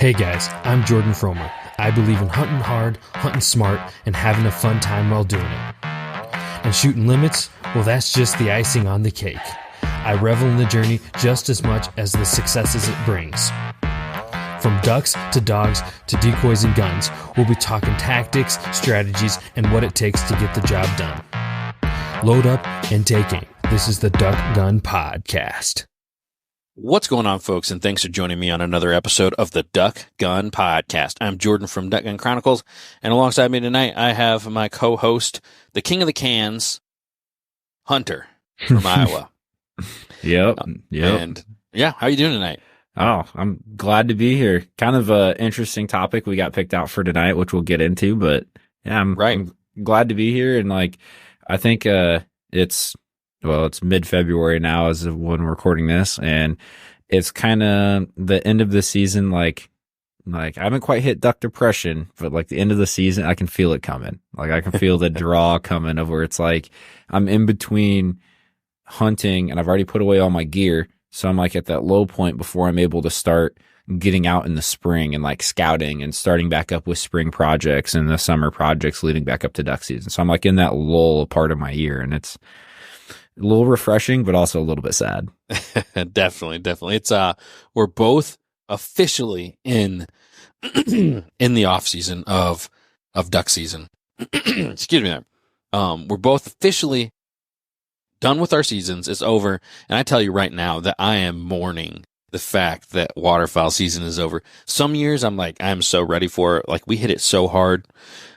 Hey guys, I'm Jordan Fromer. I believe in hunting hard, hunting smart, and having a fun time while doing it. And shooting limits, well, that's just the icing on the cake. I revel in the journey just as much as the successes it brings. From ducks to dogs to decoys and guns, we'll be talking tactics, strategies, and what it takes to get the job done. Load up and take aim. This is the Duck Gun Podcast. What's going on, folks, and thanks for joining me on another episode of the Duck Gun Podcast. I'm Jordan from Duck Gun Chronicles, and alongside me tonight, I have my co-host, the king of the cans, Hunter from Iowa. Yep. And yeah, how you doing tonight? Oh, I'm glad to be here. Kind of a interesting topic we got picked out for tonight, which we'll get into, but yeah, I'm glad to be here. And I think it's mid-February now as of when we're recording this, and it's kind of the end of the season. Like I haven't quite hit duck depression, but the end of the season, I can feel it coming. I can feel the draw coming of where it's I'm in between hunting and I've already put away all my gear. So I'm at that low point before I'm able to start getting out in the spring and scouting and starting back up with spring projects and the summer projects leading back up to duck season. So I'm in that lull part of my year, and it's a little refreshing, but also a little bit sad. Definitely. It's we're both officially in the off season of duck season. Excuse me. We're both officially done with our seasons. It's over, and I tell you right now that I am mourning the fact that waterfowl season is over. Some years I'm so ready for it. We hit it so hard,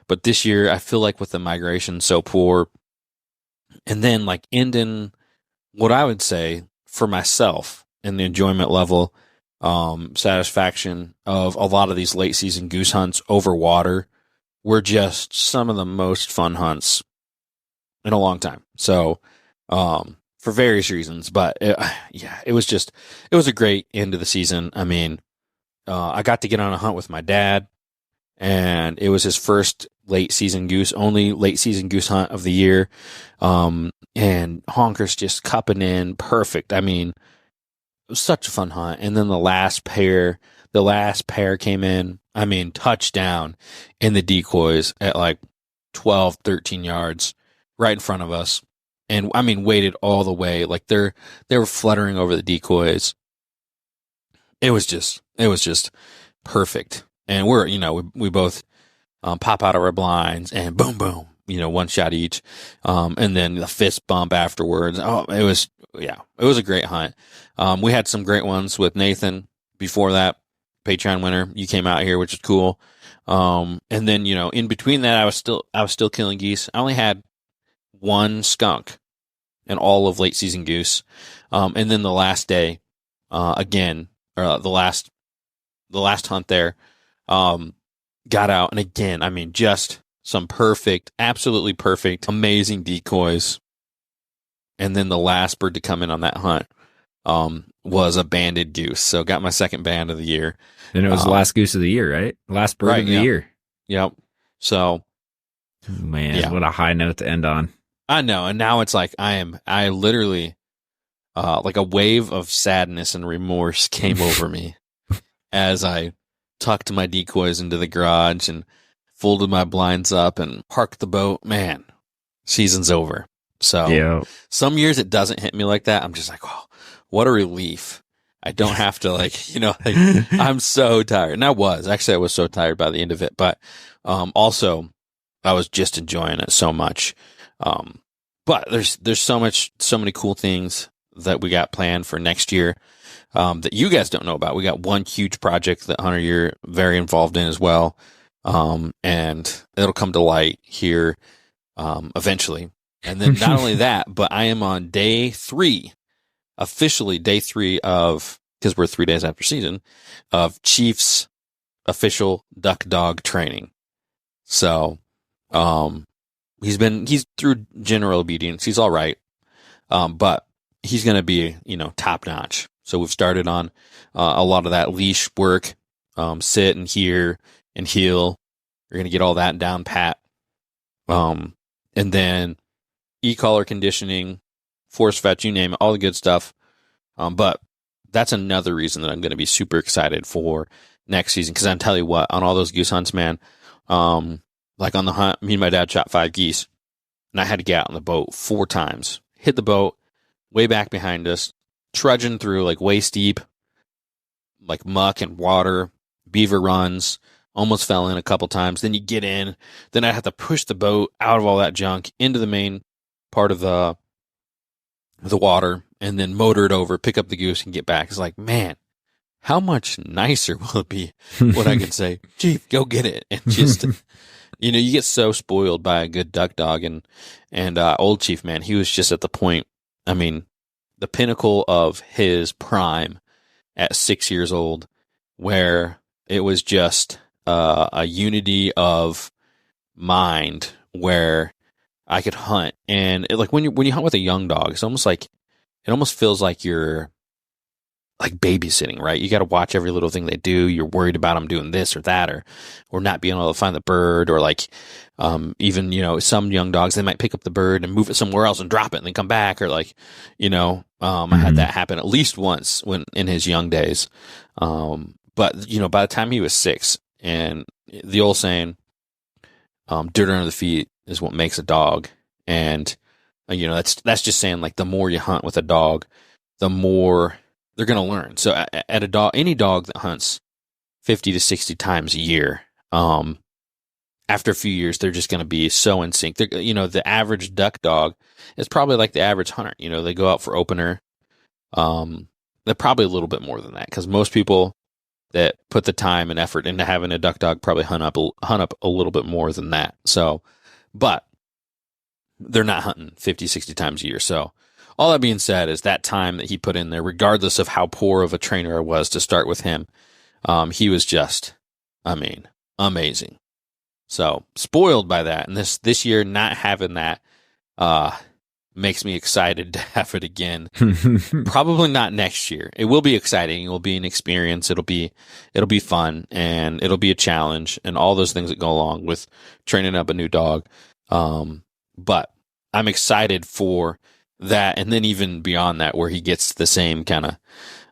but this year I feel with the migration so poor. And then ending what I would say for myself and the enjoyment level, satisfaction of a lot of these late season goose hunts over water were just some of the most fun hunts in a long time. So, for various reasons, but it was a great end of the season. I mean, I got to get on a hunt with my dad, and it was his first only late season goose hunt of the year. And honkers just cupping in perfect. I mean, it was such a fun hunt. And then the last pair came in, touchdown in the decoys at 12, 13 yards right in front of us. And waited all the way. They were fluttering over the decoys. It was just perfect. And we both pop out of our blinds and boom, boom, one shot each. And then the fist bump afterwards. Oh, it was a great hunt. We had some great ones with Nathan before that. Patreon winner, you came out here, which is cool. And then, in between that, I was still killing geese. I only had one skunk and all of late season goose. And then the last day, the last hunt there, got out. And again, just some absolutely perfect, amazing decoys. And then the last bird to come in on that hunt, was a banded goose. So got my second band of the year. And it was the last goose of the year, right? Last bird of the year. Yep. So, man, what a high note to end on. I know. And now it's I literally, a wave of sadness and remorse came over me as I tucked my decoys into the garage and folded my blinds up and parked the boat. Man, season's over. So Some years it doesn't hit me like that. I'm just oh, what a relief. I don't have to I'm so tired. And I was so tired by the end of it, but, also I was just enjoying it so much. But there's so many cool things that we got planned for next year, that you guys don't know about. We got one huge project that Hunter, you're very involved in as well. And it'll come to light here, eventually. And then not only that, but I am on officially day three because we're 3 days after season, of Chief's official duck dog training. So, he's through general obedience. He's all right. But he's going to be, top notch. So we've started on, a lot of that leash work, sit and hear and heel. We're going to get all that down pat. And then e-collar conditioning, force fetch, you name it, all the good stuff. But that's another reason that I'm going to be super excited for next season. Cause I'm telling you what, on all those goose hunts, man, like on the hunt, me and my dad shot 5 geese and I had to get out on the boat 4 times, hit the boat way back behind us, trudging through like way steep, like muck and water, beaver runs, almost fell in a couple times. Then you get in, then I have to push the boat out of all that junk into the main part of the water and then motor it over, pick up the goose and get back. It's like, man, how much nicer will it be when I can say, Chief, go get it. And just, you know, you get so spoiled by a good duck dog and old Chief, man, he was just at the point, I mean, the pinnacle of his prime at 6 years old, where it was just a unity of mind where I could hunt. And like when you hunt with a young dog, it's almost like, it almost feels like you're like babysitting, right? You got to watch every little thing they do. You're worried about them doing this or that, or not being able to find the bird, or like, even, you know, some young dogs, they might pick up the bird and move it somewhere else and drop it and then come back, or like, you know, I had that happen at least once when in his young days. But you know, by the time he was 6, and the old saying, dirt under the feet is what makes a dog. And, you know, that's just saying like the more you hunt with a dog, the more they're going to learn. So at a dog, any dog that hunts 50 to 60 times a year, after a few years, they're just going to be so in sync. You know, the average duck dog is probably like the average hunter. You know, they go out for opener. They're probably a little bit more than that, because most people that put the time and effort into having a duck dog probably hunt up a little bit more than that. So, but they're not hunting 50, 60 times a year. So all that being said is that time that he put in there, regardless of how poor of a trainer I was to start with him, he was just, I mean, amazing. So spoiled by that. And this year, not having that, makes me excited to have it again. Probably not next year. It will be exciting. It will be an experience. It'll be fun, and it'll be a challenge, and all those things that go along with training up a new dog. But I'm excited for that. And then even beyond that, where he gets the same kind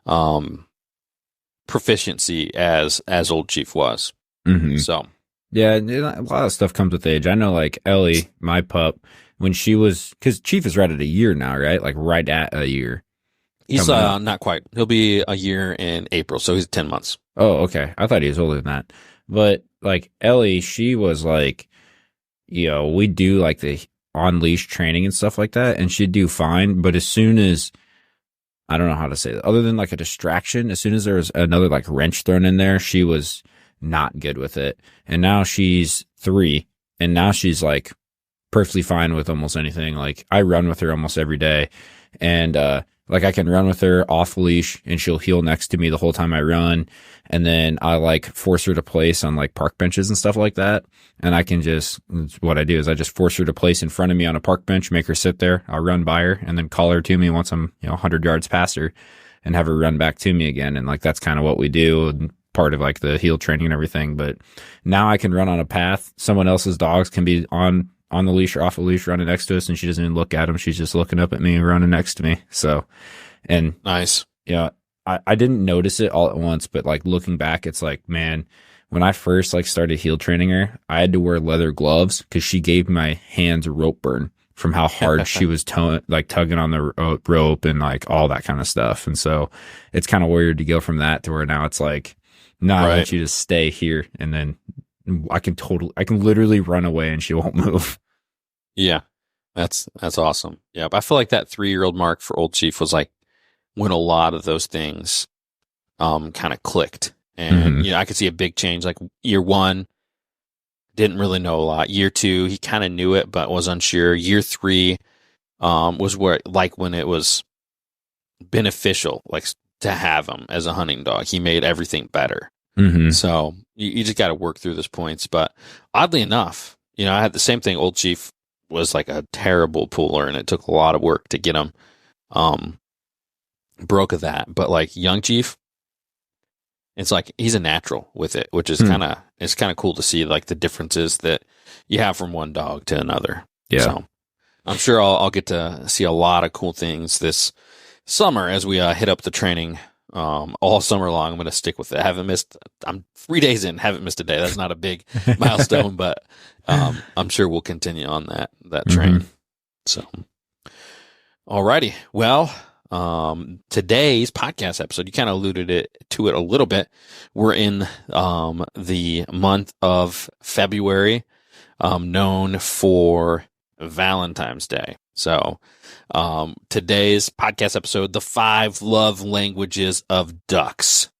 of, proficiency as old Chief was. Mm-hmm. So yeah, a lot of stuff comes with age. I know, like Ellie, my pup, when she was, because Chief is right at a year now, right? Like right at a year. He's not quite. He'll be a year in April, so he's 10 months. Oh, okay. I thought he was older than that. But like Ellie, she was like, you know, we do like the on leash training and stuff like that, and she'd do fine. But as soon as, I don't know how to say that, other than like a distraction, as soon as there was another like wrench thrown in there, she was not good with it. And now she's 3, and now she's like perfectly fine with almost anything. Like I run with her almost every day, and like I can run with her off leash and she'll heel next to me the whole time I run. And then I like force her to place on like park benches and stuff like that. And I can just, what I do is I just force her to place in front of me on a park bench, make her sit there. I'll run by her and then call her to me once I'm, 100 yards past her, and have her run back to me again. And like, that's kind of what we do, and part of like the heel training and everything. But now I can run on a path. Someone else's dogs can be on the leash or off the leash running next to us, and she doesn't even look at them. She's just looking up at me and running next to me. So, and nice. Yeah. I didn't notice it all at once, but like looking back, it's like, man, when I first like started heel training her, I had to wear leather gloves because she gave my hands a rope burn from how hard she was tugging on the rope and like all that kind of stuff. And so it's kind of weird to go from that to where now it's like, no, I want you to stay here, and then I can literally run away and she won't move. Yeah. That's awesome. Yeah. But I feel like that 3-year-old mark for old Chief was like when a lot of those things, kind of clicked, and, I could see a big change. Like year 1, didn't really know a lot. Year 2, he kind of knew it, but was unsure. Year 3, was where, like when it was beneficial, like to have him as a hunting dog, he made everything better. So you just got to work through those points. But oddly enough, I had the same thing. Old Chief was like a terrible puller, and it took a lot of work to get him broke of that. But like young Chief, it's like he's a natural with it, which is kind of cool to see, like the differences that you have from one dog to another. Yeah. So I'm sure I'll get to see a lot of cool things this summer as we hit up the training all summer long. I'm going to stick with it. I'm 3 days in, haven't missed a day. That's not a big milestone, but I'm sure we'll continue on that train. Mm-hmm. So, alrighty. Well, today's podcast episode, you kind of alluded to it a little bit. We're in the month of February, known for Valentine's Day. So, today's podcast episode, the 5 love languages of ducks.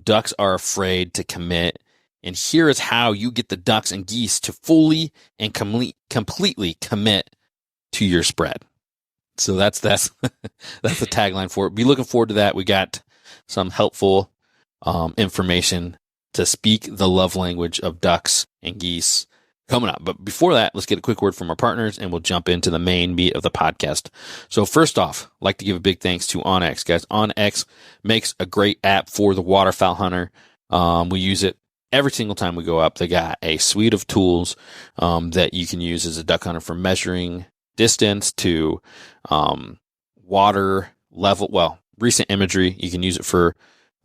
Ducks are afraid to commit, and here is how you get the ducks and geese to fully and completely commit to your spread. So that's the tagline for it. Be looking forward to that. We got some helpful information to speak the love language of ducks and geese coming up. But before that, let's get a quick word from our partners, and we'll jump into the main meat of the podcast. So first off, I'd like to give a big thanks to OnX. Guys, OnX makes a great app for the waterfowl hunter. We use it every single time we go up. They got a suite of tools that you can use as a duck hunter, from measuring distance to water level. Recent imagery. You can use it for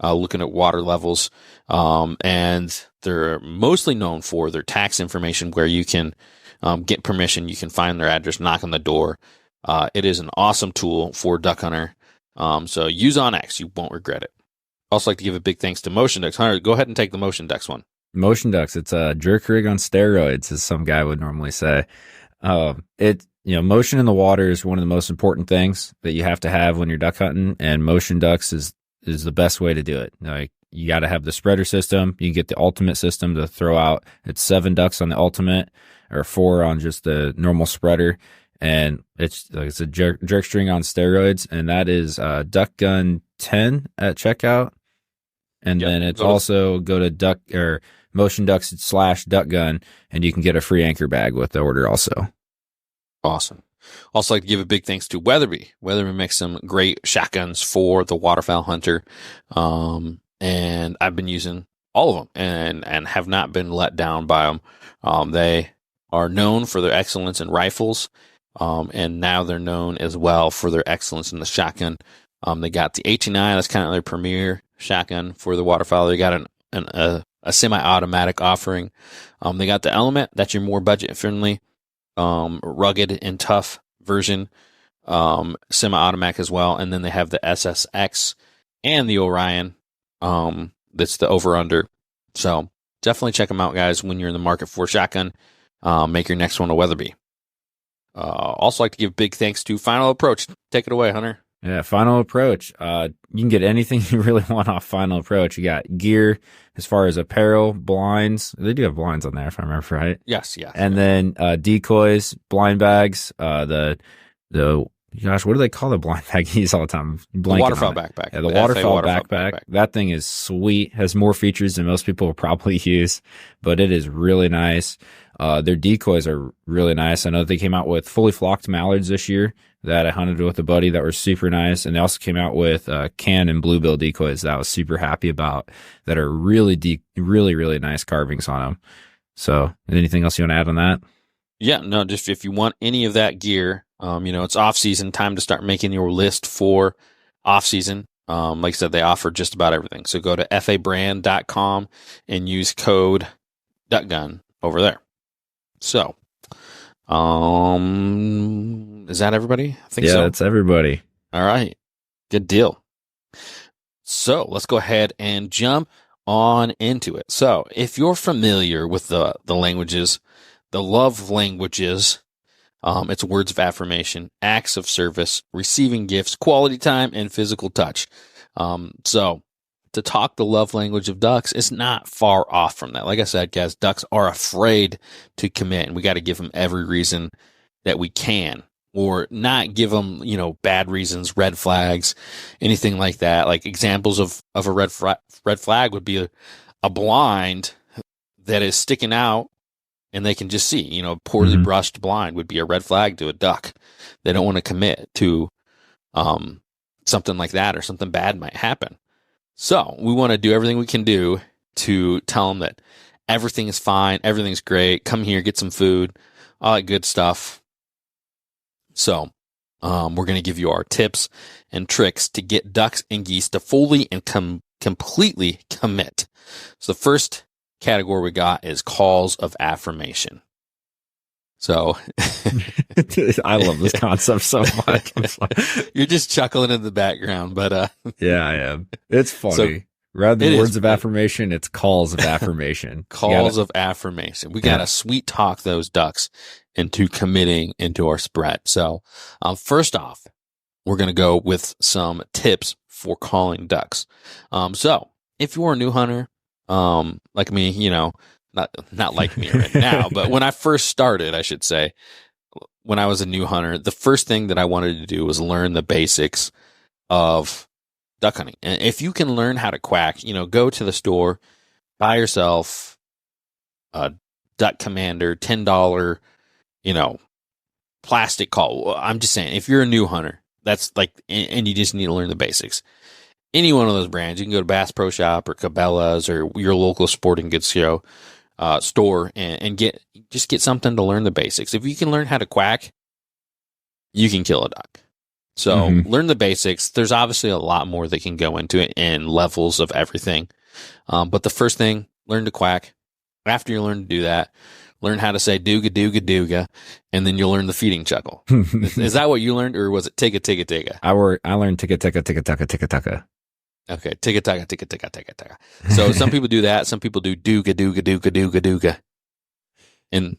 looking at water levels. And they're mostly known for their tax information, where you can get permission. You can find their address, knock on the door. It is an awesome tool for duck hunter. So use OnX. You won't regret it. Also like to give a big thanks to Motion Ducks. Hunter, go ahead and take the Motion Ducks one. Motion Ducks. It's a jerk rig on steroids, as some guy would normally say. Motion in the water is one of the most important things that you have to have when you're duck hunting, and Motion Ducks is the best way to do it. Like, you got to have the spreader system. You can get the ultimate system to throw out. It's 7 ducks on the ultimate, or 4 on just the normal spreader. And it's a jerk string on steroids. And that is Duck Gun 10 at checkout. And then it's also go to Duck or Motion Ducks /Duck Gun, and you can get a free anchor bag with the order also. Awesome. Also like to give a big thanks to Weatherby. Weatherby makes some great shotguns for the waterfowl hunter. And I've been using all of them and have not been let down by them. They are known for their excellence in rifles. And now they're known as well for their excellence in the shotgun. They got the 89. That's kind of their premier shotgun for the waterfowl. They got a semi-automatic offering. They got the Element. That's your more budget friendly, rugged and tough version, semi-automatic as well. And then they have the SSX and the Orion. That's the over-under. So definitely check them out, guys, when you're in the market for a shotgun. Make your next one a Weatherby. Also like to give big thanks to Final Approach. Take it away, Hunter. Yeah, Final Approach. You can get anything you really want off Final Approach. You got gear as far as apparel, blinds. They do have blinds on there, if I remember right. Yes, yeah. And then decoys, blind bags, gosh, what do they call the blind bag you use all the time? The waterfowl backpack. Yeah, the waterfowl backpack. That thing is sweet. Has more features than most people will probably use, but it is really nice. Their decoys are really nice. I know they came out with fully flocked mallards this year that I hunted with a buddy that were super nice. And they also came out with can and bluebill decoys that I was super happy about, that are really really nice carvings on them. So anything else you want to add on that? Yeah, no, just if you want any of that gear, it's off season, time to start making your list for off season. Like I said, they offer just about everything. So go to fabrand.com and use code DuckGun over there. So, is that everybody? I think so. Yeah, that's everybody. All right. Good deal. So let's go ahead and jump on into it. So if you're familiar with the languages, the love languages, it's words of affirmation, acts of service, receiving gifts, quality time, and physical touch. So to talk the love language of ducks is not far off from that. Like I said, guys, ducks are afraid to commit, and we got to give them every reason that we can, or not give them, bad reasons, red flags, anything like that. Like examples of a red flag would be a blind that is sticking out and they can just see, poorly brushed blind would be a red flag to a duck. They don't want to commit to something like that, or something bad might happen. So we want to do everything we can do to tell them that everything is fine, everything's great, come here, get some food, all that good stuff. So we're going to give you our tips and tricks to get ducks and geese to fully and completely commit. So the first category we got is calls of affirmation. So I love this concept so much. You're just chuckling in the background, but yeah, I am. It's funny. So, rather than words of affirmation, it's calls of affirmation. Calls of affirmation. We got to sweet talk those ducks into committing into our spread. So, first off, we're going to go with some tips for calling ducks. So if you're a new hunter, like me, you know, not like me right now, but when I first started, I should say, when I was a new hunter, the first thing that I wanted to do was learn the basics of duck hunting. And if you can learn how to quack, you know, go to the store, buy yourself a Duck Commander, $10, you know, plastic call. I'm just saying, if you're a new hunter, that's like, and you just need to learn the basics. Any one of those brands, you can go to Bass Pro Shop or Cabela's or your local sporting goods store and get something to learn the basics. If you can learn how to quack, you can kill a duck. So learn the basics. There's obviously a lot more that can go into it and levels of everything. But the first thing, learn to quack. After you learn to do that, learn how to say dooga dooga dooga, and then you'll learn the feeding chuckle. Is that what you learned, or was it tigga tigga tigga? I learned tigga tigga tigga tigga tigga tigga. Okay, tigga tigga tigga tigga tigga tigga. So some people do that. Some people do dooga dooga dooga dooga dooga. And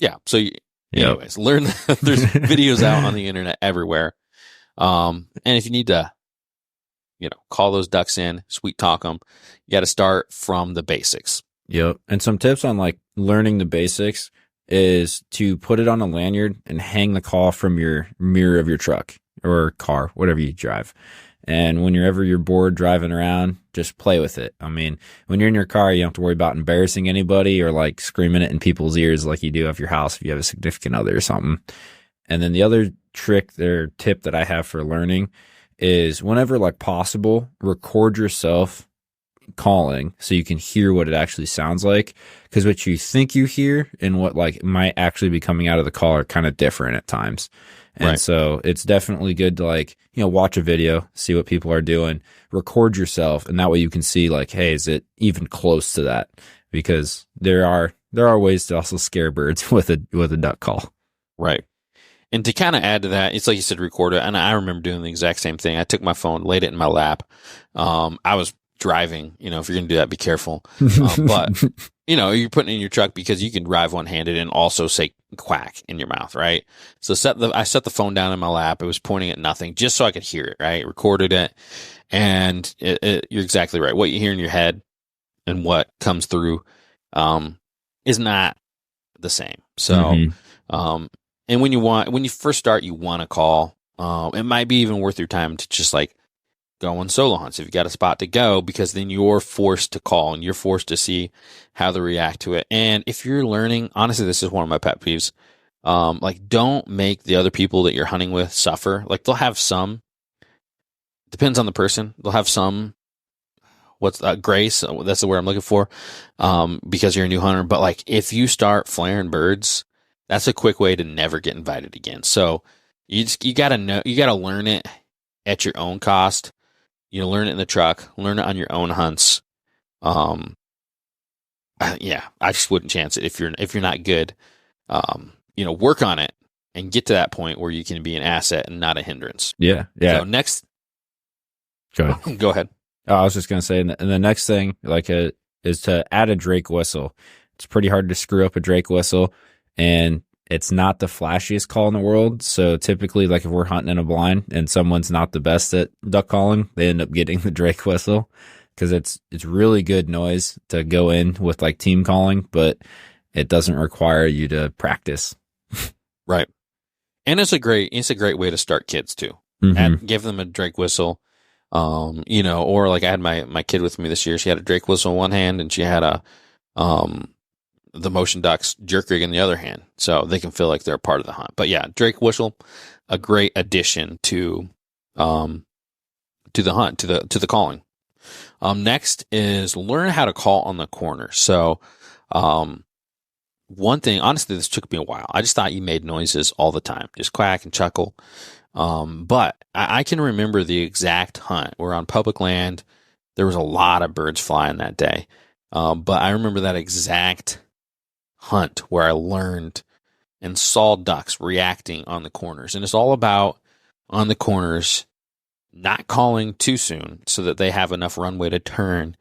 yeah, so anyways, learn. There's videos out on the internet everywhere. And if you need to, you know, call those ducks in, sweet talk them, you got to start from the basics. Yep. And some tips on like learning the basics is to put it on a lanyard and hang the call from your mirror of your truck or car, whatever you drive. And whenever you're bored driving around, just play with it. I mean, when you're in your car, you don't have to worry about embarrassing anybody or like screaming it in people's ears like you do at your house if you have a significant other or something. And then the other trick or tip that I have for learning is whenever like possible, record yourself calling so you can hear what it actually sounds like, because what you think you hear and what like might actually be coming out of the call are kind of different at times. And so it's definitely good to like, you know, watch a video, see what people are doing, record yourself, and that way you can see like, hey, is it even close to that? Because there are ways to also scare birds with a duck call. Right. And to kind of add to that, it's like you said, record it. And I remember doing the exact same thing. I took my phone, laid it in my lap. I was driving, you know, if you're going to do that, be careful. But, you know, you're putting it in your truck because you can drive one-handed and also say quack in your mouth, right? So I set the phone down in my lap. It was pointing at nothing just so I could hear it, right? Recorded it. And you're exactly right. What you hear in your head and what comes through is not the same. So, and when you first start, you want to call. It might be even worth your time to just like go on solo hunts if you got a spot to go, because then you're forced to call and you're forced to see how they react to it. And if you're learning, honestly, this is one of my pet peeves. Like, don't make the other people that you're hunting with suffer. Like, they'll have some, depends on the person. They'll have some, grace. That's the word I'm looking for. Because you're a new hunter. But like, if you start flaring birds, that's a quick way to never get invited again. So you gotta learn it at your own cost. You know, learn it in the truck, learn it on your own hunts. I just wouldn't chance it if you're not good. You know, work on it and get to that point where you can be an asset and not a hindrance. Yeah. So next, go ahead. Go ahead. I was just gonna say, and the next thing is to add a Drake whistle. It's pretty hard to screw up a Drake whistle, and it's not the flashiest call in the world. So typically, like if we're hunting in a blind and someone's not the best at duck calling, they end up getting the Drake whistle because it's really good noise to go in with like team calling, but it doesn't require you to practice. Right. And it's a great way to start kids too. And give them a Drake whistle. You know, or like I had my kid with me this year. She had a Drake whistle in one hand and she had the Motion Ducks jerk rig in the other hand, so they can feel like they're a part of the hunt. But yeah, Drake whistle, a great addition to the hunt, to the calling. Next is learn how to call on the corner. So, one thing, honestly, this took me a while. I just thought you made noises all the time, just quack and chuckle. But I can remember the exact hunt. We're on public land. There was a lot of birds flying that day. But I remember that exact hunt where I learned and saw ducks reacting on the corners. And it's all about on the corners not calling too soon so that they have enough runway to turn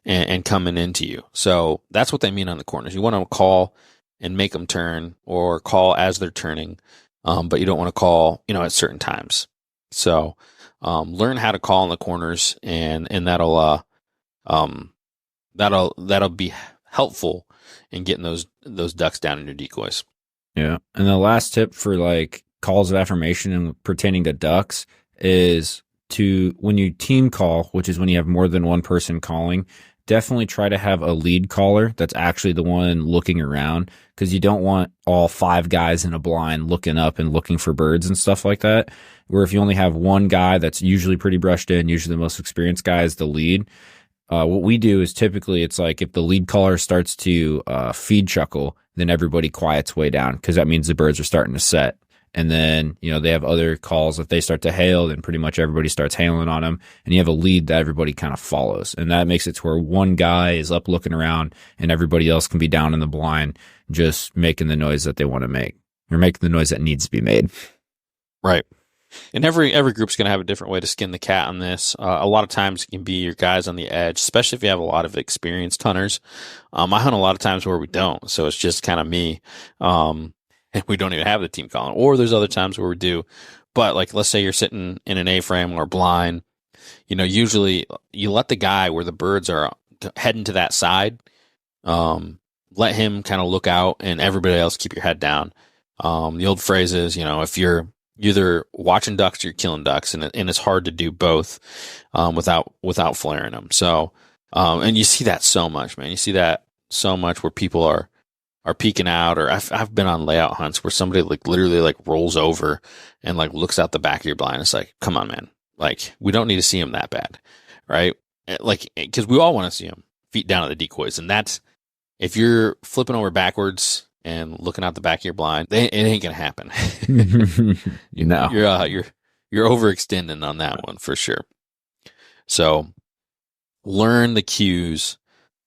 and coming into you. So that's what they mean on the corners. You want to call and make them turn, or call as they're turning, but you don't want to call, at certain times. So learn how to call in the corners, and that'll be helpful in getting those ducks down in your decoys. Yeah. And the last tip for like calls of affirmation and pertaining to ducks is to, when you team call, which is when you have more than one person calling, definitely try to have a lead caller that's actually the one looking around, because you don't want all 5 guys in a blind looking up and looking for birds and stuff like that. Where if you only have one guy that's usually pretty brushed in, usually the most experienced guy is the lead. What we do is typically it's like if the lead caller starts to feed chuckle, then everybody quiets way down, because that means the birds are starting to set. And then, they have other calls. If they start to hail, then pretty much everybody starts hailing on them. And you have a lead that everybody kind of follows. And that makes it to where one guy is up looking around and everybody else can be down in the blind, just making the noise that they want to make, or making the noise that needs to be made. Right. And every group's going to have a different way to skin the cat on this. A lot of times it can be your guys on the edge, especially if you have a lot of experienced hunters. I hunt a lot of times where we don't. So it's just kind of me. And we don't even have the team calling, or there's other times where we do. But like, let's say you're sitting in an A-frame or blind, usually you let the guy where the birds are heading to that side, let him kind of look out, and everybody else keep your head down. The old phrase is, if you're either watching ducks or you're killing ducks, and it's hard to do both, without flaring them. So, and you see that so much, man. You see that so much where people are peeking out, or I've been on layout hunts where somebody like literally like rolls over and like looks out the back of your blind. It's like, come on, man. Like, we don't need to see him that bad. Right. Like, cause we all want to see him feet down at the decoys. And that's, if you're flipping over backwards and looking out the back of your blind, it ain't going to happen. You're overextending on that one for sure. So learn the cues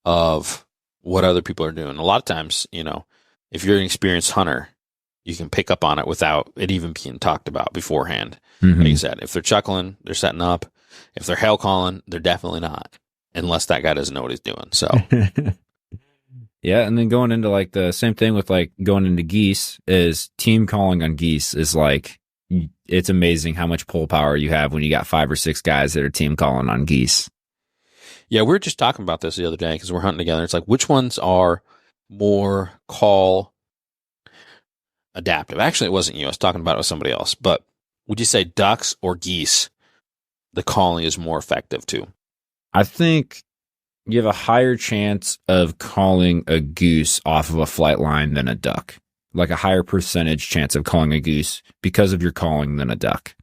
of what other people are doing. A lot of times, if you're an experienced hunter, you can pick up on it without it even being talked about beforehand. Mm-hmm. Like you said, if they're chuckling, they're setting up. If they're hail calling, they're definitely not, unless that guy doesn't know what he's doing. So, yeah. And then going into like the same thing with like going into geese, is team calling on geese is like, it's amazing how much pull power you have when you got 5 or 6 guys that are team calling on geese. Yeah, we were just talking about this the other day because we're hunting together. It's like, which ones are more call adaptive? Actually, it wasn't you. I was talking about it with somebody else. But would you say ducks or geese, the calling is more effective too? I think you have a higher chance of calling a goose off of a flight line than a duck. Like a higher percentage chance of calling a goose because of your calling than a duck.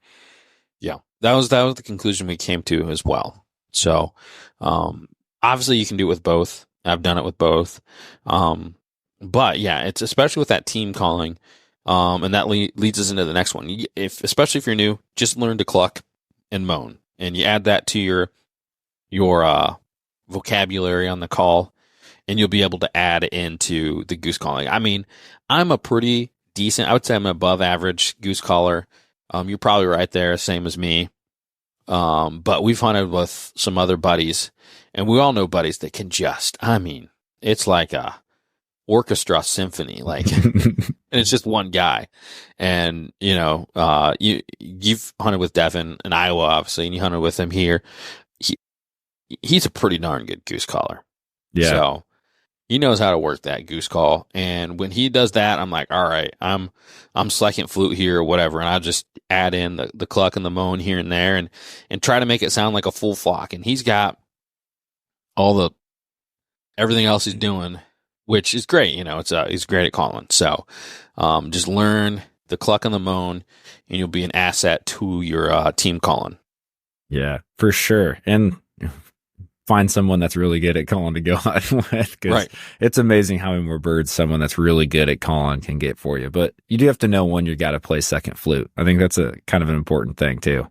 Yeah, that was the conclusion we came to as well. So, obviously you can do it with both. I've done it with both. But yeah, it's especially with that team calling. And that leads us into the next one. Especially if you're new, just learn to cluck and moan, and you add that to your vocabulary on the call, and you'll be able to add into the goose calling. I mean, I'm a pretty decent, I would say I'm above average goose caller. You're probably right there, same as me. But we've hunted with some other buddies, and we all know buddies that can it's like a orchestra symphony, like, and it's just one guy. And, you've hunted with Devin in Iowa, obviously, and you hunted with him here. He's a pretty darn good goose caller. Yeah. So he knows how to work that goose call. And when he does that, I'm like, all right, I'm second flute here or whatever. And I'll just add in the cluck and the moan here and there and try to make it sound like a full flock. And he's got everything else he's doing, which is great. He's great at calling. So, just learn the cluck and the moan, and you'll be an asset to your team calling. Yeah, for sure. And find someone that's really good at calling to go hunt with. Cause it's amazing how many more birds someone that's really good at calling can get for you. But you do have to know when you got to play second flute. I think that's a kind of an important thing too.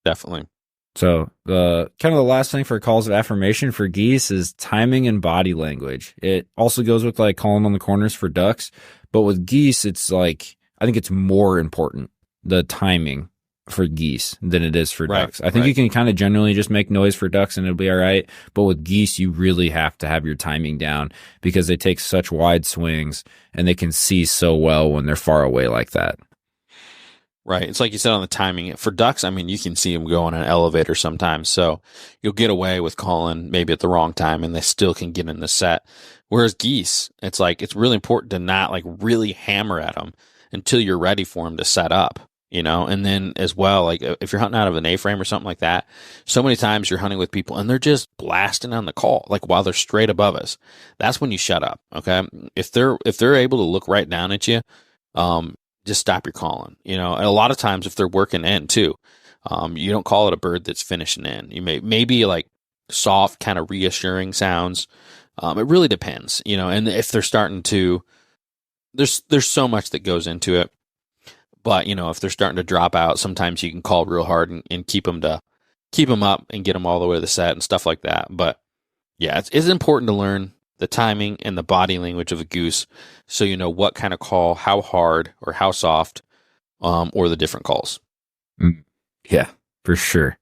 Definitely. So kind of the last thing for calls of affirmation for geese is timing and body language. It also goes with like calling on the corners for ducks, but with geese, it's like, I think it's more important, the timing for geese than it is for ducks. I think you can kind of generally just make noise for ducks and it'll be all right. But with geese, you really have to have your timing down because they take such wide swings and they can see so well when they're far away like that. Right. It's like you said on the timing. For ducks, I mean, you can see them go on an elevator sometimes. So you'll get away with calling maybe at the wrong time and they still can get in the set. Whereas geese, it's like, it's really important to not like really hammer at them until you're ready for them to set up, you know? And then as well, like if you're hunting out of an A-frame or something like that, so many times you're hunting with people and they're just blasting on the call, like while they're straight above us. That's when you shut up. Okay. If they're able to look right down at you, just stop your calling, you know. And a lot of times if they're working in too, you don't call it a bird that's finishing in. You maybe like soft kind of reassuring sounds. It really depends, you know, and if they're starting to, there's so much that goes into it, but you know, if they're starting to drop out, sometimes you can call real hard and keep them up and get them all the way to the set and stuff like that. But yeah, it's important to learn the timing and the body language of a goose so you know what kind of call, how hard or how soft, or the different calls. Yeah, for sure.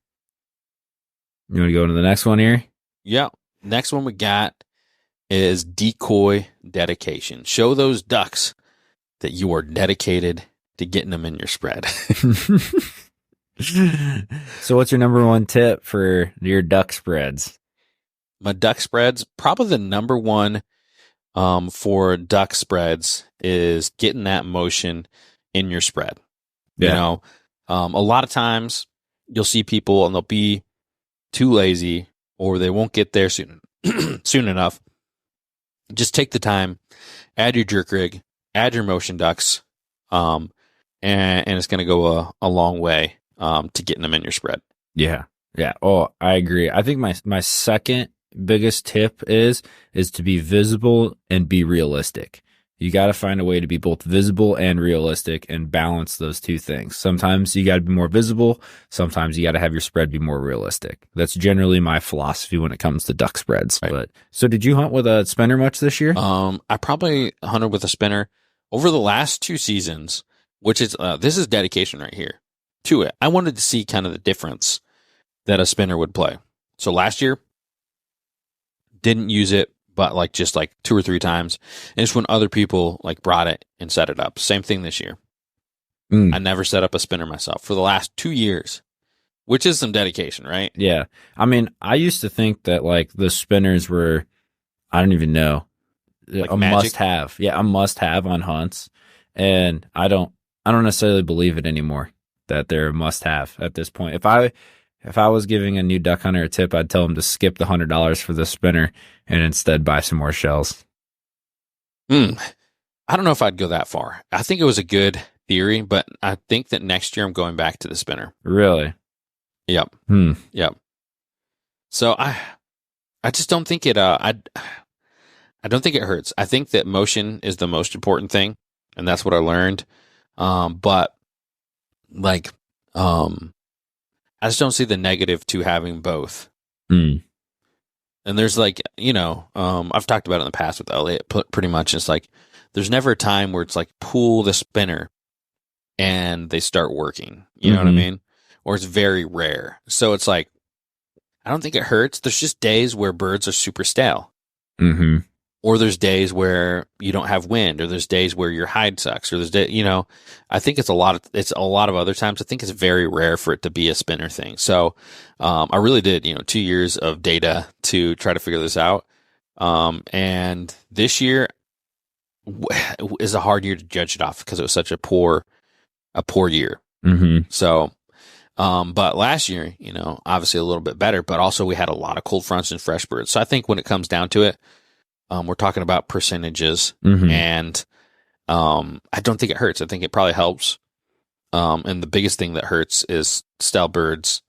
You want to go into the next one here? Yeah. Next one we got is decoy dedication. Show those ducks that you are dedicated to getting them in your spread. So what's your number one tip for your duck spreads? My duck spreads, probably the number one for duck spreads is getting that motion in your spread. Yeah. You know, a lot of times you'll see people and they'll be too lazy or they won't get there soon enough. Just take the time, add your jerk rig, add your motion ducks, and it's going to go a long way to getting them in your spread. Yeah. Yeah. Oh, I agree. I think my second biggest tip is to be visible and be realistic. You got to find a way to be both visible and realistic and balance those two things. Sometimes you got to be more visible. Sometimes you got to have your spread be more realistic. That's generally my philosophy when it comes to duck spreads. Right. But so did you hunt with a spinner much this year? I probably hunted with a spinner over the last 2 seasons, which is, this is dedication right here to it. I wanted to see kind of the difference that a spinner would play. So last year, didn't use it, but like just like 2 or 3 times. And it's when other people like brought it and set it up. Same thing this year. I never set up a spinner myself for the last 2 years, which is some dedication, right? Yeah. I mean, I used to think that like the spinners were, I don't even know, like a must have. Yeah. A must have on hunts. And I don't necessarily believe it anymore that they're a must have at this point. If I was giving a new duck hunter a tip, I'd tell him to skip the $100 for the spinner and instead buy some more shells. I don't know if I'd go that far. I think it was a good theory, but I think that next year I'm going back to the spinner. Really? Yep. Yep. So I just don't think it, I don't think it hurts. I think that motion is the most important thing, and that's what I learned. But like, I just don't see the negative to having both. And there's like, you know, I've talked about it in the past with Elliot, pretty much. It's like, there's never a time where it's like, pull the spinner and they start working. You know what I mean? Or it's very rare. So it's like, I don't think it hurts. There's just days where birds are super stale. Or there's days where you don't have wind, or there's days where your hide sucks, or there's you know, I think it's a lot of other times. I think it's very rare for it to be a spinner thing. So, I really did, you know, 2 years of data to try to figure this out. And this year is a hard year to judge it off because it was such a poor year. So, but last year, you know, obviously a little bit better, but also we had a lot of cold fronts and fresh birds. So I think when it comes down to it, we're talking about percentages, and I don't think it hurts. I think it probably helps. And the biggest thing that hurts is stale birds,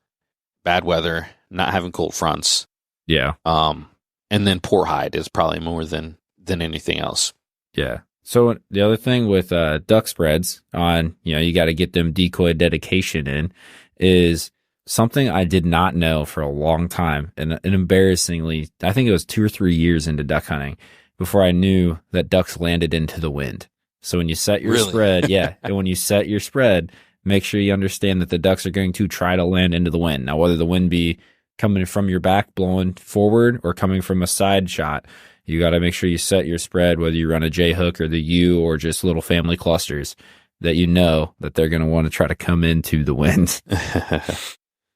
bad weather, not having cold fronts. Yeah. And then poor hide is probably more than anything else. Yeah. So the other thing with duck spreads on, you got to get them decoy dedication in, is something I did not know for a long time. And embarrassingly, I think it was 2 or 3 years into duck hunting before I knew that ducks landed into the wind. So when you set your spread, and when you set your spread, make sure you understand that the ducks are going to try to land into the wind. Now, whether the wind be coming from your back, blowing forward, or coming from a side shot, you got to make sure you set your spread, whether you run a J hook or the U or just little family clusters, that you know that they're going to want to try to come into the wind.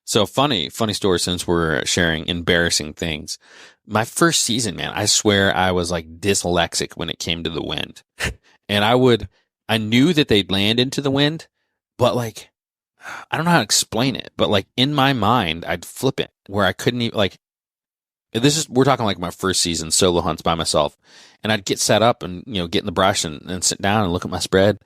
So funny story, since we're sharing embarrassing things. My first season, man, I swear I was like dyslexic when it came to the wind. And I knew that they'd land into the wind, but like, I don't know how to explain it, but like in my mind, I'd flip it where I couldn't even like, we're talking like my first season solo hunts by myself, and I'd get set up and, get in the brush and sit down and look at my spread,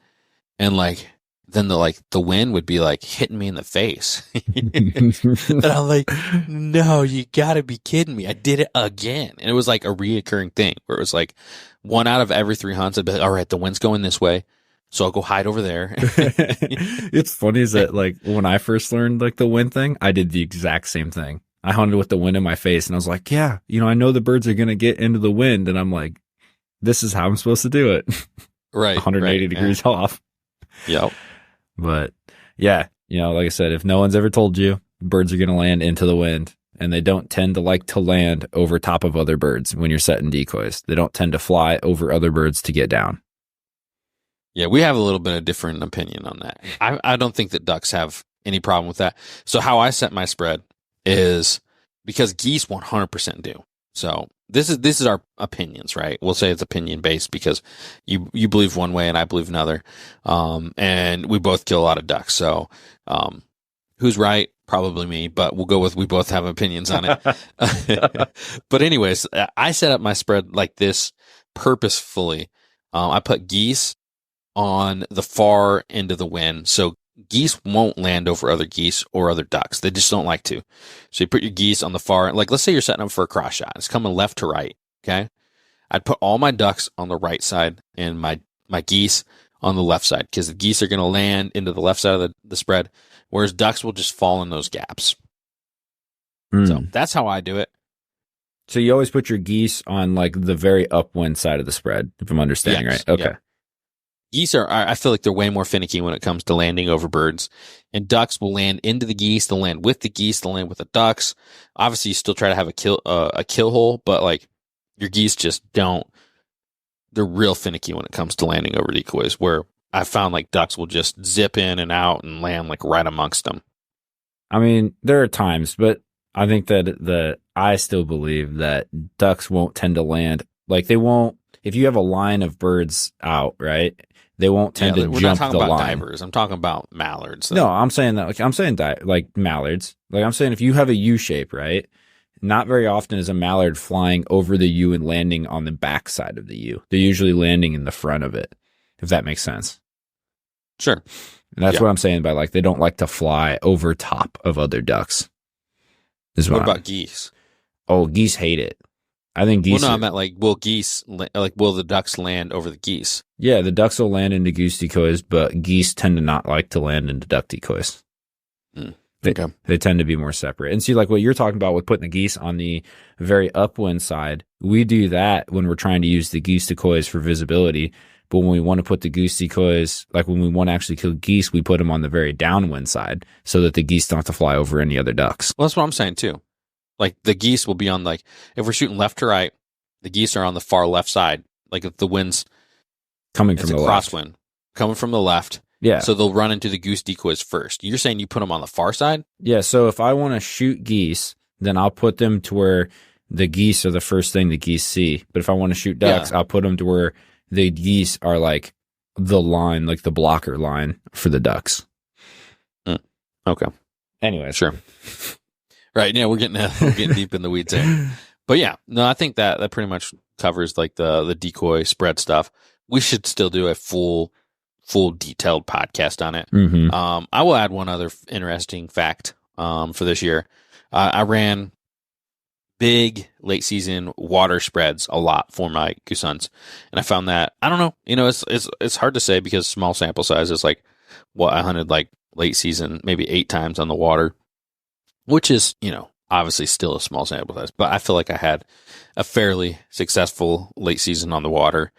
and like, then the wind would be like hitting me in the face. And I'm like, no, you gotta be kidding me. I did it again. And it was like a reoccurring thing where it was like 1 out of every 3 hunts, I'd be like, all right, the wind's going this way, so I'll go hide over there. It's funny is that like when I first learned like the wind thing, I did the exact same thing. I hunted with the wind in my face, and I was like, yeah, I know the birds are going to get into the wind. And I'm like, this is how I'm supposed to do it. Right. 180 degrees off. Yep. But yeah, like I said, if no one's ever told you, birds are going to land into the wind, and they don't tend to like to land over top of other birds when you're setting decoys. They don't tend to fly over other birds to get down. Yeah, we have a little bit of different opinion on that. I don't think that ducks have any problem with that. So how I set my spread is, because geese 100% do. So this is our opinions, right? We'll say it's opinion based because you believe one way and I believe another. And we both kill a lot of ducks. So, who's right? Probably me, but we'll go with, we both have opinions on it. But anyways, I set up my spread like this purposefully. I put geese on the far end of the wind. So geese won't land over other geese or other ducks. They just don't like to. So you put your geese on the far, like let's say you're setting up for a cross shot. It's coming left to right. Okay. I'd put all my ducks on the right side and my geese on the left side, because the geese are going to land into the left side of the spread, whereas ducks will just fall in those gaps. So that's how I do it. So you always put your geese on like the very upwind side of the spread, if I'm understanding right. Okay. Yeah. Geese I feel like they're way more finicky when it comes to landing over birds, and ducks will land into the geese. They'll land with the geese. They'll land with the ducks. Obviously you still try to have a kill hole, but like your geese just don't, they're real finicky when it comes to landing over decoys, where I found like ducks will just zip in and out and land like right amongst them. I mean, there are times, but I think that I still believe that ducks won't tend to land. Like they won't, if you have a line of birds out, right? They won't tend to jump the line. We're not talking about divers. I'm talking about mallards. No, I'm saying that. Like I'm saying like mallards. Like I'm saying if you have a U shape, right? Not very often is a mallard flying over the U and landing on the back side of the U. They're usually landing in the front of it, if that makes sense. Sure. And that's what I'm saying by like they don't like to fly over top of other ducks. What about geese? Oh, geese hate it. I think geese. Well, no, I meant like, will the ducks land over the geese? Yeah, the ducks will land into goose decoys, but geese tend to not like to land into duck decoys. They tend to be more separate. And see, like what you're talking about with putting the geese on the very upwind side, we do that when we're trying to use the goose decoys for visibility. But when we want to put the goose decoys, like when we want to actually kill geese, we put them on the very downwind side so that the geese don't have to fly over any other ducks. Well, that's what I'm saying too. Like the geese will be on like, if we're shooting left to right, the geese are on the far left side. Like if the wind's coming from the crosswind, coming from the left. Yeah. So they'll run into the goose decoys first. You're saying you put them on the far side? Yeah. So if I want to shoot geese, then I'll put them to where the geese are the first thing the geese see. But if I want to shoot ducks, I'll put them to where the geese are like the line, like the blocker line for the ducks. Okay. Anyway. Sure. Right. Yeah, we're getting deep in the weeds here. But yeah, no, I think that pretty much covers like the decoy spread stuff. We should still do a full detailed podcast on it. Mm-hmm. I will add one other interesting fact for this year. I ran big late season water spreads a lot for my goose hunts, and I found that, I don't know, it's hard to say because small sample size is like what I hunted like late season maybe 8 times on the water, which is obviously still a small sample size, but I feel like I had a fairly successful late season on the water,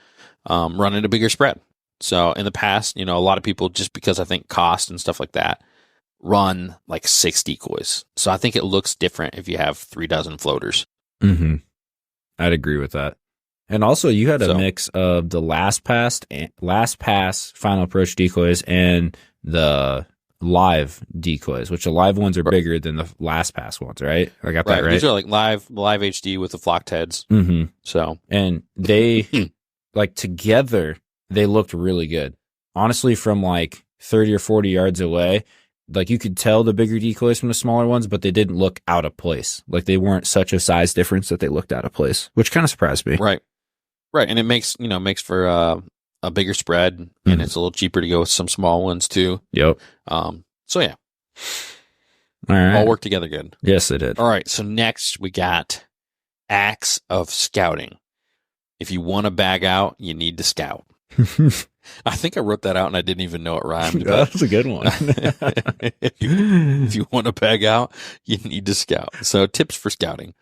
running a bigger spread. So in the past, a lot of people, just because I think cost and stuff like that, run like 6 decoys. So I think it looks different if you have 3 dozen floaters. Mm-hmm. I'd agree with that. And also, you had a mix of the last pass final approach decoys and the live decoys, which the live ones are bigger than the last pass ones, right? I got that right. These are like live HD with the flocked heads. Mm-hmm. So, and they like together, they looked really good. Honestly, from like 30 or 40 yards away, like you could tell the bigger decoys from the smaller ones, but they didn't look out of place. Like they weren't such a size difference that they looked out of place, which kind of surprised me. Right. And it makes for a bigger spread, and it's a little cheaper to go with some small ones too. Yep. So yeah. All right. All work together good. Yes, they did. All right. So next we got acts of scouting. If you want to bag out, you need to scout. I think I wrote that out and I didn't even know it rhymed. That's a good one. if you want to bag out, you need to scout. So tips for scouting.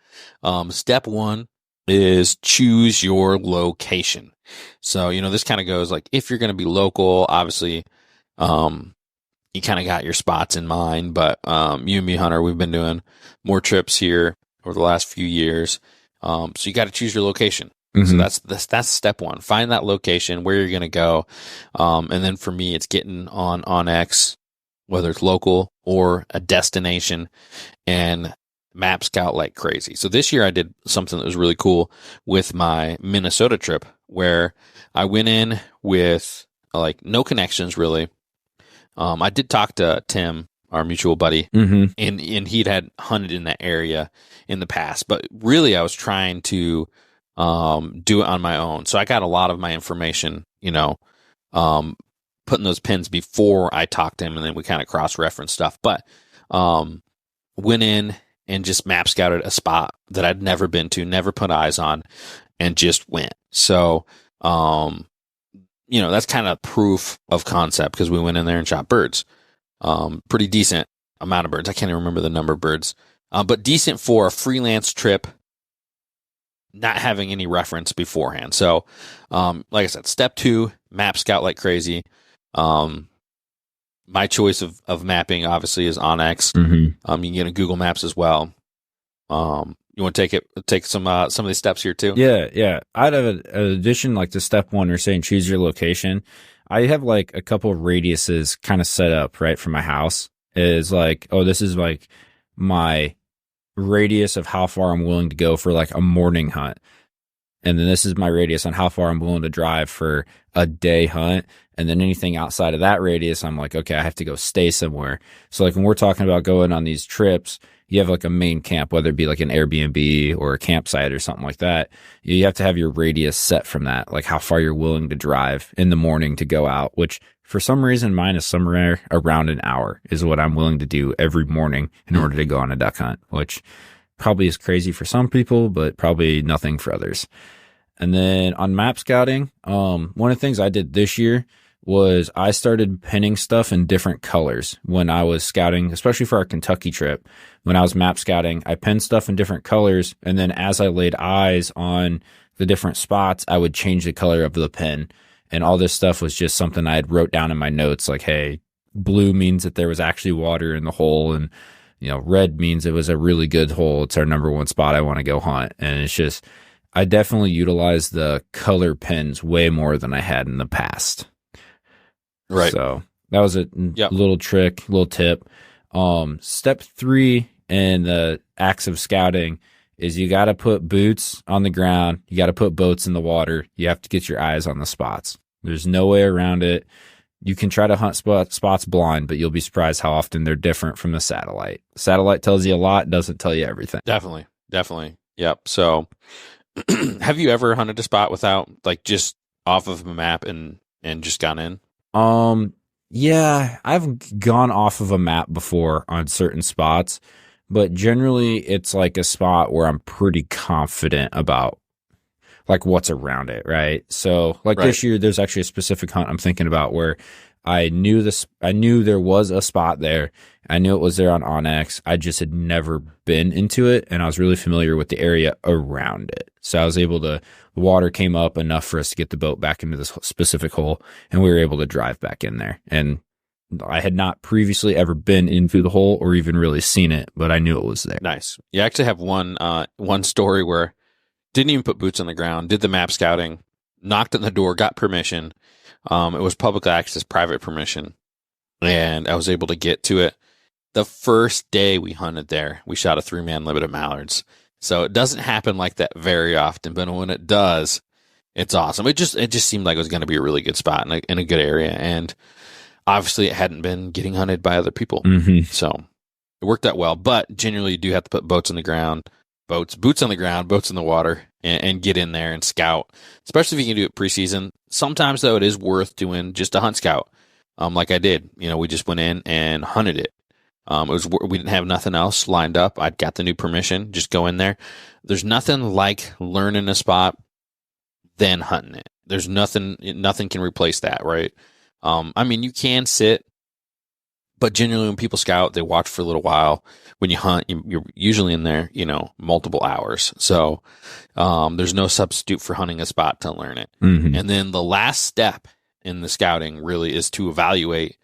Step 1 is choose your location. So, this kind of goes like, if you're going to be local, obviously, you kind of got your spots in mind, but, you and me, Hunter, we've been doing more trips here over the last few years. So you got to choose your location. Mm-hmm. So that's step 1. Find that location where you're going to go. And then for me, it's getting on onX, whether it's local or a destination, and map scout like crazy. So this year I did something that was really cool with my Minnesota trip, where I went in with like no connections really. I did talk to Tim, our mutual buddy, and he'd had hunted in that area in the past, but really I was trying to do it on my own. So I got a lot of my information, putting those pins before I talked to him, and then we kind of cross-reference stuff. But went in and just map scouted a spot that I'd never been to, never put eyes on, and just went. So, that's kind of proof of concept, because we went in there and shot birds. Pretty decent amount of birds. I can't even remember the number of birds, but decent for a freelance trip, not having any reference beforehand. So, like I said, step 2, map scout like crazy. My choice of mapping obviously is onX. You can get a Google Maps as well. You want to take some of these steps here too? Yeah. I'd have an addition, like to step 1, you're saying choose your location. I have like a couple of radiuses kind of set up right for my house. Is like, this is like my radius of how far I'm willing to go for like a morning hunt. And then this is my radius on how far I'm willing to drive for a day hunt. And then anything outside of that radius, I'm like, okay, I have to go stay somewhere. So like when we're talking about going on these trips, you have like a main camp, whether it be like an Airbnb or a campsite or something like that. You have to have your radius set from that, like how far you're willing to drive in the morning to go out, which for some reason mine is somewhere around an hour is what I'm willing to do every morning in order to go on a duck hunt, which probably is crazy for some people, but probably nothing for others. And then on map scouting, one of the things I did this year was I started pinning stuff in different colors when I was scouting, especially for our Kentucky trip. When I was map scouting, I pinned stuff in different colors. And then as I laid eyes on the different spots, I would change the color of the pin. And all this stuff was just something I had wrote down in my notes, like, hey, blue means that there was actually water in the hole. And, red means it was a really good hole. It's our number 1 spot I want to go hunt. And it's just, I definitely utilized the color pins way more than I had in the past. Right. So that was a little trick, little tip. Step 3 in the acts of scouting is you got to put boots on the ground. You got to put boats in the water. You have to get your eyes on the spots. There's no way around it. You can try to hunt spots blind, but you'll be surprised how often they're different from the satellite. Satellite tells you a lot, doesn't tell you everything. Definitely. Yep. So have you ever hunted a spot without, like, just off of a map and just gone in? Yeah, I've gone off of a map before on certain spots, but generally it's like a spot where I'm pretty confident about like what's around it, right? So like this year, there's actually a specific hunt I'm thinking about where I knew there was a spot there. I knew it was there on Onyx. I just had never been into it, and I was really familiar with the area around it. So I was able to, the water came up enough for us to get the boat back into this specific hole, and we were able to drive back in there. And I had not previously ever been into the hole or even really seen it, but I knew it was there. Nice. You actually have one story where didn't even put boots on the ground, did the map scouting, knocked on the door, got permission. It was public access, private permission, and I was able to get to it. The first day we hunted there, we shot a 3-man limit of mallards. So it doesn't happen like that very often, but when it does, it's awesome. It just seemed like it was going to be a really good spot in a good area, and obviously it hadn't been getting hunted by other people, so it worked out well. But generally, you do have to put boots on the ground, boats on the ground, boats in the water, and get in there and scout, especially if you can do it preseason. Sometimes, though, it is worth doing just a hunt scout, like I did. We just went in and hunted it. We didn't have nothing else lined up. I'd got the new permission, just go in there. There's nothing like learning a spot, then hunting it. There's nothing can replace that, right? I mean, you can sit, but generally when people scout, they watch for a little while. When you hunt, you're usually in there, multiple hours. So there's no substitute for hunting a spot to learn it. And then the last step in the scouting really is to evaluate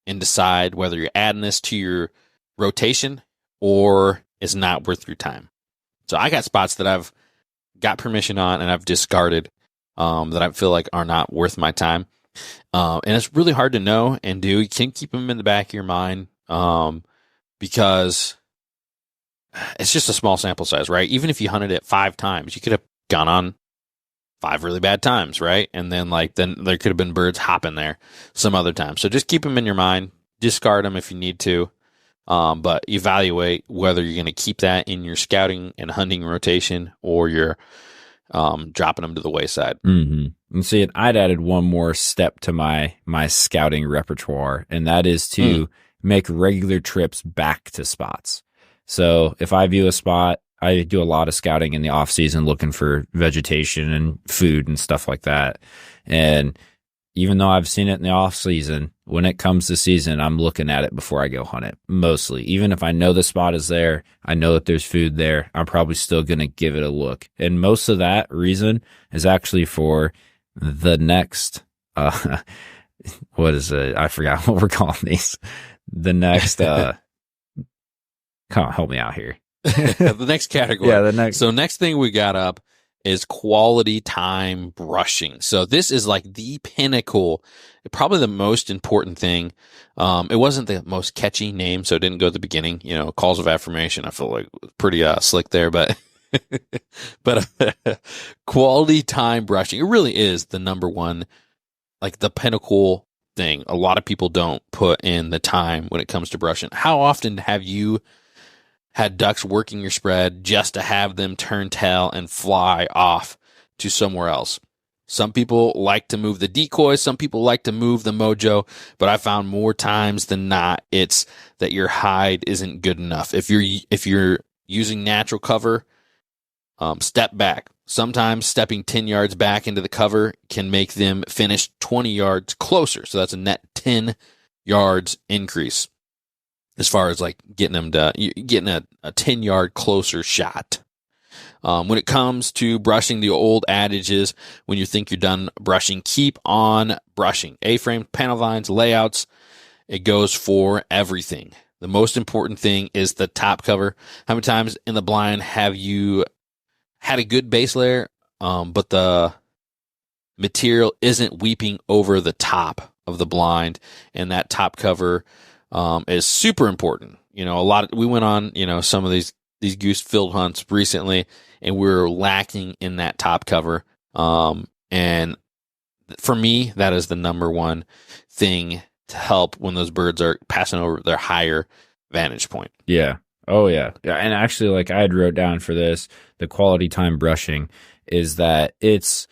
and decide whether you're adding this to your rotation or it's not worth your time. So I got spots that I've got permission on and I've discarded that I feel like are not worth my time. And it's really hard to know and do. You can keep them in the back of your mind because it's just a small sample size, right? Even if you hunted it 5 times, you could have gone on 5 really bad times, right? And then there could have been birds hopping there some other time. So just keep them in your mind. Discard them if you need to. But evaluate whether you're going to keep that in your scouting and hunting rotation or you're dropping them to the wayside. And see, I'd added one more step to my scouting repertoire, and that is to make regular trips back to spots. So if I view a spot, I do a lot of scouting in the off season, looking for vegetation and food and stuff like that. And even though I've seen it in the off season, when it comes to season, I'm looking at it before I go hunt it. Mostly, even if I know the spot is there, I know that there's food there, I'm probably still going to give it a look. And most of that reason is actually for the next, what is it? I forgot what we're calling these. The next, come on, help me out here. The next category. Yeah, the next. So next thing we got up is quality time brushing. So this is like the pinnacle, probably the most important thing. It wasn't the most catchy name, so it didn't go at the beginning. Calls of affirmation. I feel like pretty slick there, but quality time brushing. It really is the number one, like the pinnacle thing. A lot of people don't put in the time when it comes to brushing. How often have you had ducks working your spread just to have them turn tail and fly off to somewhere else? Some people like to move the decoys. Some people like to move the mojo, but I found more times than not, it's that your hide isn't good enough. If you're using natural cover, step back. Sometimes stepping 10 yards back into the cover can make them finish 20 yards closer. So that's a net 10 yards increase as far as like getting a 10-yard closer shot. When it comes to brushing, the old adage is when you think you're done brushing, keep on brushing. A-frames, panel lines, layouts, it goes for everything. The most important thing is the top cover. How many times in the blind have you had a good base layer, but the material isn't weeping over the top of the blind, and that top cover is super important. We went on, some of these goose field hunts recently, and we were lacking in that top cover. And for me, that is the number one thing to help when those birds are passing over their higher vantage point. Yeah. Oh yeah. Yeah. And actually, like I had wrote down for this, the quality time brushing is that it's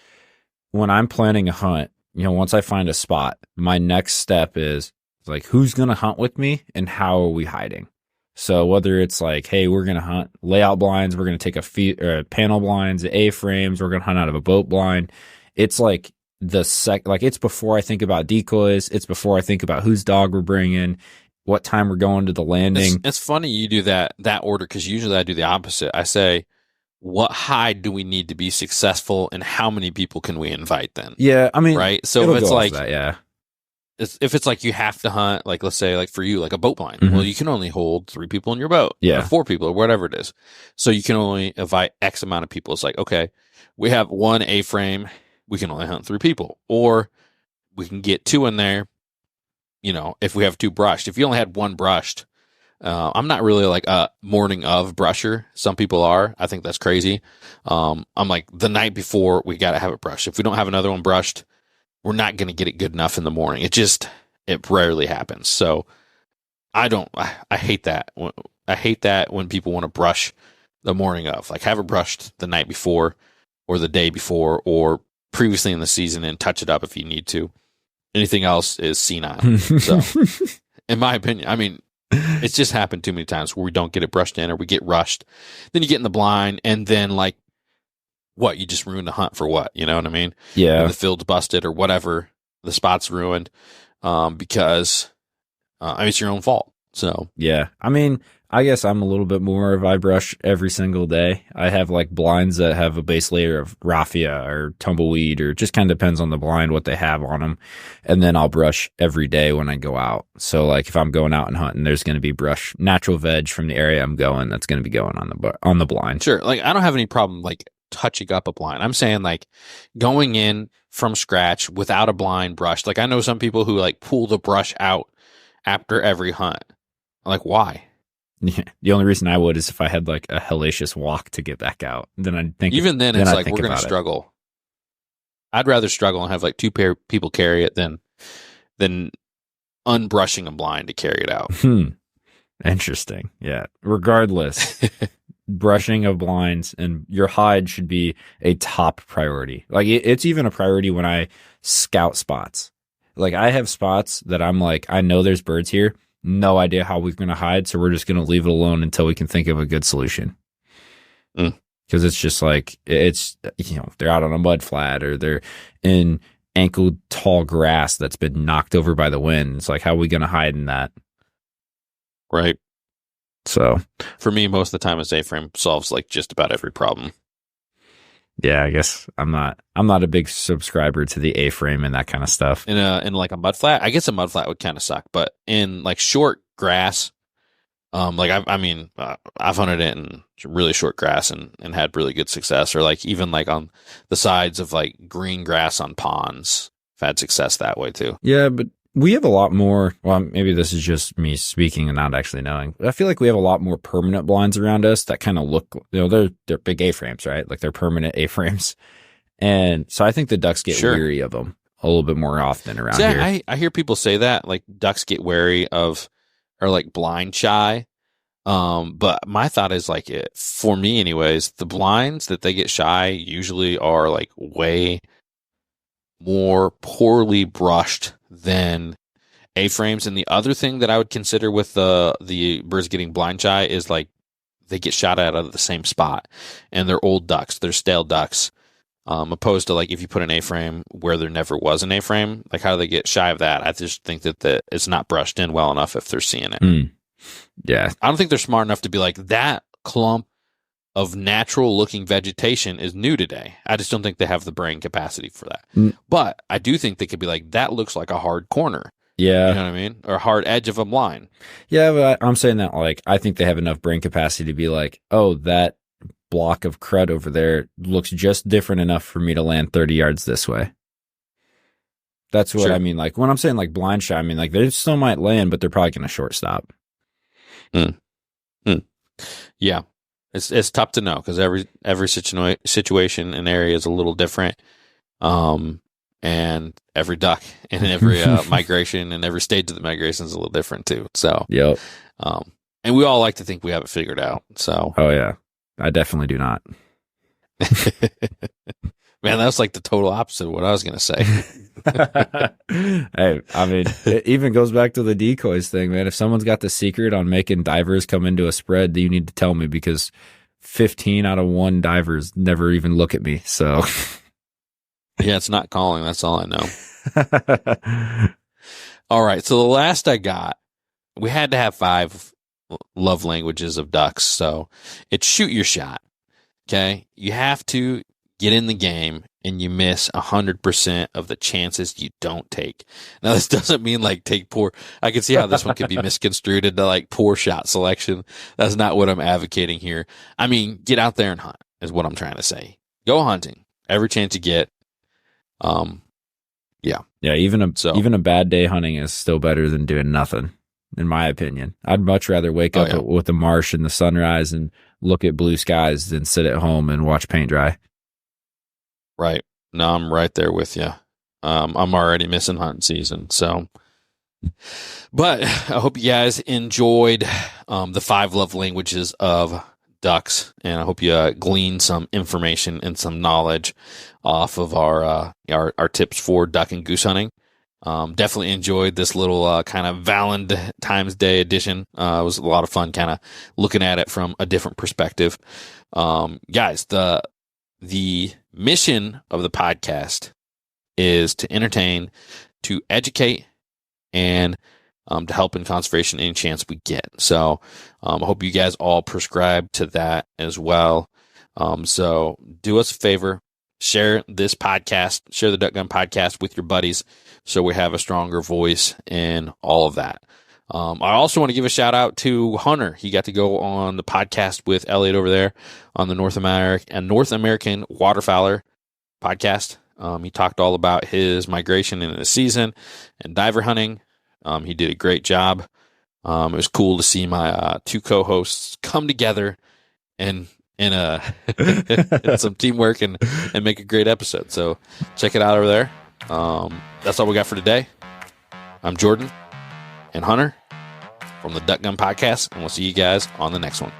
when I'm planning a hunt, once I find a spot, my next step is like, who's going to hunt with me and how are we hiding? So whether it's like, hey, we're going to hunt layout blinds, we're going to take panel blinds, A-frames, we're going to hunt out of a boat blind. It's like it's before I think about decoys. It's before I think about whose dog we're bringing, what time we're going to the landing. It's funny you do that order, because usually I do the opposite. I say, what hide do we need to be successful, and how many people can we invite then? Yeah, I mean, right. So if it's like that, yeah. If it's like you have to hunt, like let's say like for you, like a boat blind, Mm-hmm. well, you can only hold 3 people in your boat, yeah, or 4 people, or whatever it is. So you can only invite X amount of people. It's like, okay, we have 1 A-frame, we can only hunt 3 people, or we can get 2 in there. You know, if we have 2 brushed, if you only had 1 brushed, I'm not really like a morning of brusher. Some people are. I think that's crazy. I'm like the night before we got to have it brushed. If we don't have another one brushed, we're not going to get it good enough in the morning. It rarely happens. So I hate that. I hate that when people want to brush the morning of, like have it brushed the night before or the day before or previously in the season and touch it up if you need to. Anything else is senile. So in my opinion, I mean, it's just happened too many times where we don't get it brushed in or we get rushed. Then you get in the blind and then like, what, you just ruined the hunt for what? You know what I mean? Yeah. And the field's busted or whatever. The spot's ruined because it's your own fault. So yeah, I mean, I guess I'm a little bit more of I brush every single day. I have like blinds that have a base layer of raffia or tumbleweed, or just kind of depends on the blind what they have on them. And then I'll brush every day when I go out. So like if I'm going out and hunting, there's going to be brush, natural veg from the area I'm going that's going to be going on the blind. Sure. Like I don't have any problem like touching up a blind. I'm saying like going in from scratch without a blind brushed. Like I know some people who like pull the brush out after every hunt. Like why? Yeah, the only reason I would is if I had like a hellacious walk to get back out. Then I'd think. Even then, it's like we're going to struggle. I'd rather struggle and have like 2 people carry it than unbrushing a blind to carry it out. Interesting. Yeah. Regardless, brushing of blinds and your hide should be a top priority. Like it's even a priority when I scout spots. Like I have spots that I'm like, I know there's birds here. No idea how we're going to hide, so we're just going to leave it alone until we can think of a good solution. Because it's just like, it's, you know, they're out on a mud flat or they're in ankle tall grass that's been knocked over by the wind. It's like, how are we going to hide in that? Right. So for me, most of the time, a A-frame solves like just about every problem. Yeah, I guess I'm not a big subscriber to the A-frame and that kind of stuff. In like a mud flat, I guess a mud flat would kind of suck, but in like short grass, like I've hunted it in really short grass and had really good success, or like even like on the sides of like green grass on ponds, I've had success that way too. Yeah, but we have a lot more, well, maybe this is just me speaking and not actually knowing, but I feel like we have a lot more permanent blinds around us that kind of look, you know, they're big A-frames, right? Like they're permanent A-frames. And so I think the ducks get weary of them a little bit more often around here. I hear people say that, like ducks get wary of, or like blind shy. But my thought is like, for me anyways, the blinds that they get shy usually are like way more poorly brushed than A-frames. And the other thing that I would consider with the birds getting blind shy is like they get shot at out of the same spot, and they're old ducks, they're stale ducks, opposed to like if you put an A-frame where there never was an A-frame, like how do they get shy of that? I just think that it's not brushed in well enough if they're seeing it. Yeah, I don't think they're smart enough to be like, that clump of natural looking vegetation is new today. I just don't think they have the brain capacity for that. But I do think they could be like, that looks like a hard corner. Yeah. You know what I mean? Or a hard edge of a blind. Yeah, but I'm saying that like, I think they have enough brain capacity to be like, oh, that block of crud over there looks just different enough for me to land 30 yards this way. That's what I mean. Like when I'm saying like blind shot, I mean like they still might land, but they're probably going to shortstop. Yeah. It's tough to know because every situation and area is a little different. And every duck and every migration and every stage of the migration is a little different too. So, yep. And we all like to think we have it figured out. So, oh yeah, I definitely do not. Man, that was like the total opposite of what I was going to say. Hey, I mean, it even goes back to the decoys thing, man. If someone's got the secret on making divers come into a spread, you need to tell me, because 15 out of 1 divers never even look at me. So yeah, it's not calling. That's all I know. All right. So the last I got, we had to have 5 love languages of ducks. So it's shoot your shot. Okay. You have to get in the game and you miss 100% of the chances you don't take. Now, this doesn't mean like take poor. I can see how this one could be misconstrued into like poor shot selection. That's not what I'm advocating here. I mean, get out there and hunt is what I'm trying to say. Go hunting every chance you get. Yeah. Even a bad day hunting is still better than doing nothing, in my opinion. I'd much rather wake up with the marsh and the sunrise and look at blue skies than sit at home and watch paint dry. Right. No, I'm right there with you. I'm already missing hunting season. So, but I hope you guys enjoyed the 5 love languages of ducks, and I hope you glean some information and some knowledge off of our tips for duck and goose hunting. Definitely enjoyed this little kind of Valentine's Day edition. It was a lot of fun kind of looking at it from a different perspective. Guys, the mission of the podcast is to entertain, to educate, and to help in conservation any chance we get. So I hope you guys all prescribe to that as well. So do us a favor, share this podcast, share the Duck Gun podcast with your buddies so we have a stronger voice in all of that. I also want to give a shout out to Hunter. He got to go on the podcast with Elliot over there on the North American Waterfowler podcast. He talked all about his migration into the season and diver hunting. He did a great job. It was cool to see my 2 co-hosts come together and in some teamwork and make a great episode. So check it out over there. That's all we got for today. I'm Jordan and Hunter from the Duck Gun Podcast, and we'll see you guys on the next one.